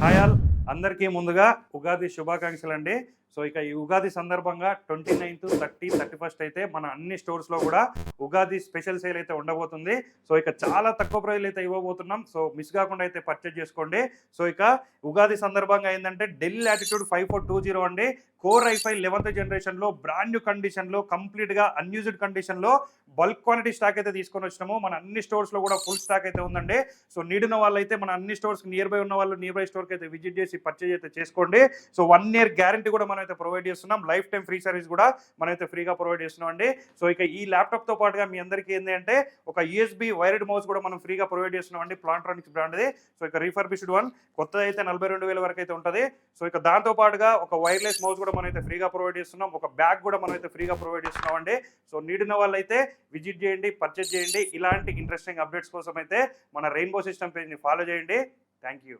Hi all, అందరికీ ముందుగా ఉగాది శుభాకాంక్షలు అండి. సో ఇక ఈ ఉగాది సందర్భంగా 29, 30, 31 అయితే మన అన్ని స్టోర్స్లో కూడా ఉగాది స్పెషల్ సేల్ అయితే ఉండబోతుంది. సో ఇక చాలా తక్కువ ప్రైజ్లు అయితే ఇవ్వబోతున్నాం. సో మిస్ కాకుండా అయితే పర్చేజ్ చేసుకోండి. సో ఇక ఉగాది సందర్భంగా ఏంటంటే డెల్ లాటిట్యూడ్ 5420 అండి, కోర్ i5 11th జనరేషన్లో బ్రాండ్ న్యూ కండిషన్లో కంప్లీట్గా అన్యూజ్డ్ కండిషన్లో బల్క్ క్వాంటిటీ స్టాక్ అయితే తీసుకొని వచ్చినాము. మన అన్ని స్టోర్స్లో కూడా ఫుల్ స్టాక్ అయితే ఉందండి. సో నీడిన వాళ్ళైతే మన అన్ని స్టోర్స్కి నియర్ బై ఉన్న వాళ్ళు నియర్ బై స్టోర్కి అయితే విజిట్ చేసి పర్చేజ్ అయితే చేసుకోండి. సో 1 year గ్యారంటీ కూడా మనం అయితే ప్రొవైడ్ చేస్తున్నాం. లైఫ్ టైం ఫ్రీ సర్వీస్ కూడా మనం అయితే ఫ్రీగా ప్రొవైడ్ చేస్తున్నాం అండి. సో ఇక ఈ ల్యాప్టాప్తో పాటుగా మీ అందరికీ ఏంటంటే ఒక USB వైర్డ్ మౌస్ కూడా మనం ఫ్రీగా ప్రొవైడ్ చేస్తున్నాం అండి, ప్లాంట్రానిక్స్ బ్రాండ్ది. సో ఇక రీఫర్బిష్డ్ వన్ కొత్తది అయితే 42,000 వరకు అయితే ఉంటుంది. సో ఇక దాంతో పాటుగా ఒక వైర్లెస్ మౌస్ కూడా మనం అయితే ఫ్రీగా ప్రొవైడ్ చేస్తున్నాం. ఒక బ్యాగ్ కూడా మనం అయితే ఫ్రీగా ప్రొవైడ్ చేస్తున్నాం అండి. సో నీడిన వాళ్ళు అయితే విజిట్ చేయండి, పర్చేజ్ చేయండి. ఇలాంటి ఇంట్రెస్టింగ్ అప్డేట్స్ కోసం అయితే మన రెయిన్బో సిస్టమ్ పేజ్ని ఫాలో చేయండి. Thank you.